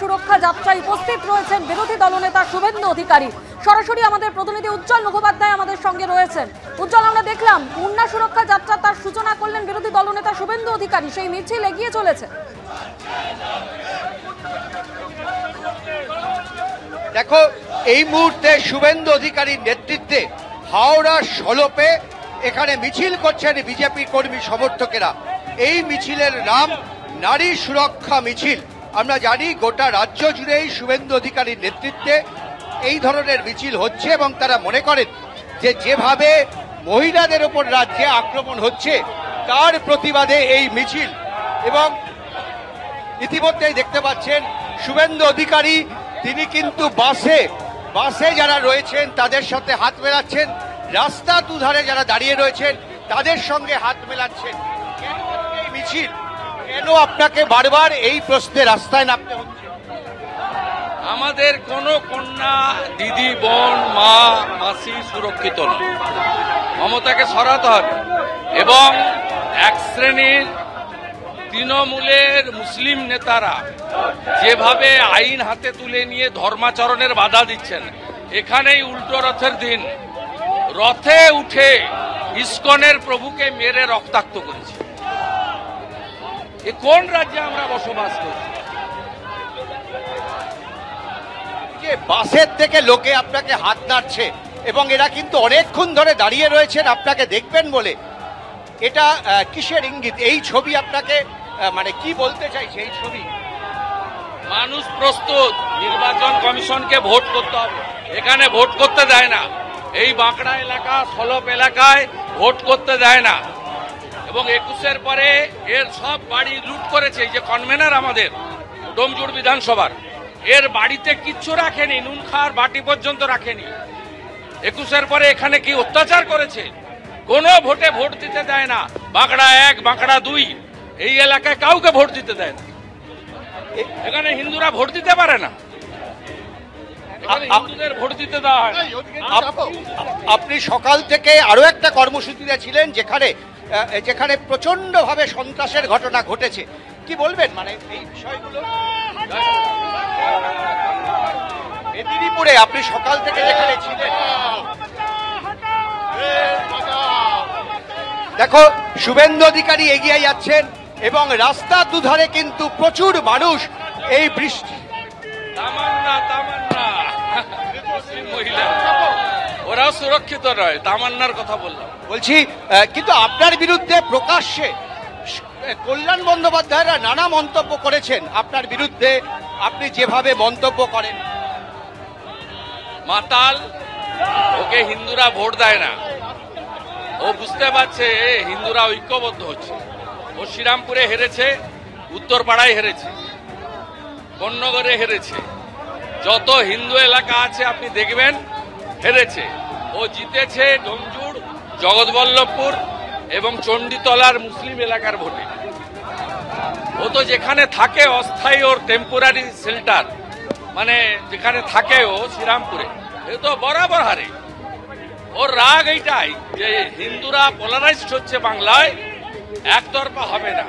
সুরক্ষা যাত্রায় উপস্থিত রয়েছেন বিরোধী দলনেতা শুভেন্দু অধিকারী। সরাসরি আমাদের প্রতিনিধি উজ্জ্বল মুখোপাধ্যায় আমাদের সঙ্গে রয়েছেন। উজ্জ্বল, আমরা দেখলাম মুন্না সুরক্ষা যাত্রা তার সূচনা করলেন বিরোধী দলনেতা শুভেন্দু অধিকারী, সেই মিছিল এগিয়ে চলেছে। দেখো, এই মুহূর্তে শুভেন্দু অধিকারীর নেতৃত্বে হাওড়া সলপে এখানে মিছিল করছেন বিজেপি কর্মী সমর্থকেরা। এই মিছিলের নাম নারী সুরক্ষা মিছিল। আমরা জানি গোটা রাজ্য জুড়েই শুভেন্দু অধিকারীর নেতৃত্বে এই ধরনের মিছিল হচ্ছে এবং তারা মনে করেন যে যেভাবে মহিলাদের ওপর রাজ্যে আক্রমণ হচ্ছে তার প্রতিবাদে এই মিছিল। এবং ইতিমধ্যেই দেখতে পাচ্ছেন শুভেন্দু অধিকারী তিনি কিন্তু বাসে যারা রয়েছেন তাদের সাথে হাত মেলাচ্ছেন, রাস্তা দুধারে যারা দাঁড়িয়ে রয়েছেন তাদের সঙ্গে হাত মেলাচ্ছেন। কেন এই মিছিল, কেন আপনাকে বারবার এই প্রশ্নে রাস্তায় নামতে হচ্ছে? আমাদের কোনো কন্যা, দিদি, বোন, মা, মাসি সুরক্ষিত নয়। মমতাকে সরাতে হবে এবং এক শ্রেণীর তৃণমূলের মুসলিম নেতারা যেভাবে আইন হাতে তুলে নিয়ে ধর্মাচরণের বাধা দিচ্ছেন, এখানেই উল্টো রথের দিন রথে উঠে ইসকনের প্রভুকে মেরে রক্তাক্ত করেছে। এ কোন রাজ্যে আমরা বসবাস করছি? যে বাসের থেকে লোকে আপনাকে হাত নাড়ছে এবং এরা কিন্তু অনেকক্ষণ ধরে দাঁড়িয়ে রয়েছেন আপনাকে দেখবেন বলে, এটা কিসের ইঙ্গিত? এই ছবি আপনাকে মানে কি বলতে চাইছে এই ছবি? মানুষ প্রস্তুত, নির্বাচন কমিশনকে ভোট করতে হবে। এখানে ভোট করতে দেয় না, এই বাঁকড়া এলাকা সলপ এলাকায় ভোট করতে দেয় না। এবং 21-এর পরে এর সব বাড়ি লুট করেছে। যে কনভেনার আমাদের ডোমজুড় বিধানসভার, এর বাড়িতে কিচ্ছু রাখেনি, নুন খাওয়ার বাটি পর্যন্ত রাখেনি। 21-এর পরে এখানে কি অত্যাচার করেছে, কোনো ভোটে ভোট দিতে দেয় না। বাঁকড়া 1, বাঁকড়া 2 এই এলাকায় কাউকে ভোট দিতে দেয় না। এখানে হিন্দুরা ভোট দিতে পারে না, হিন্দুদের ভোট দিতে দেওয়া হয়। আপনি সকাল থেকে আরো একটা কর্মসূচিতে ছিলেন যেখানে প্রচন্ড ভাবে সন্ত্রাসের ঘটনা ঘটেছে, কি বলবেন মানে এই বিষয়গুলো? মেদিনীপুরে আপনি সকাল থেকে যেখানে ছিলেন, দেখো শুভেন্দু অধিকারী এগিয়ে যাচ্ছেন এবং রাস্তা দুধারে কিন্তু প্রচুর মানুষ। এই বৃষ্টি তামান্না মুসলিম মহিলা, ওরাও সুরক্ষিত নয়, তামান্নার কথা বলছি। কিন্তু আপনার বিরুদ্ধে প্রকাশ্যে কল্যাণ বন্দ্যোপাধ্যায়রা নানা মন্তব্য করেছেন আপনার বিরুদ্ধে, আপনি যেভাবে মন্তব্য করেন। মাতাল, ওকে হিন্দুরা ভোট দেয় না। ও বুঝতে পারছে হিন্দুরা ঐক্যবদ্ধ হচ্ছে। ও শ্রীরামপুরে হেরেছে, উত্তরপাড়ায় হেরেছে, বন্যগরে হেরেছে, যত হিন্দু এলাকা আছে আপনি দেখবেন হেরেছে। ও জিতেছে ডোমজুড়, জগৎবল্লভপুর এবং চণ্ডীতলার মুসলিম এলাকার ভোটে। ও তো যেখানে থাকে অস্থায়ী, ওর টেম্পোরারি শেল্টার, মানে যেখানে থাকে ও শ্রীরামপুরে, এ তো বরাবর হারে। ওর রাগ এইটাই যে হিন্দুরা পোলারাইজড হচ্ছে বাংলায়, একতরফা হবে না।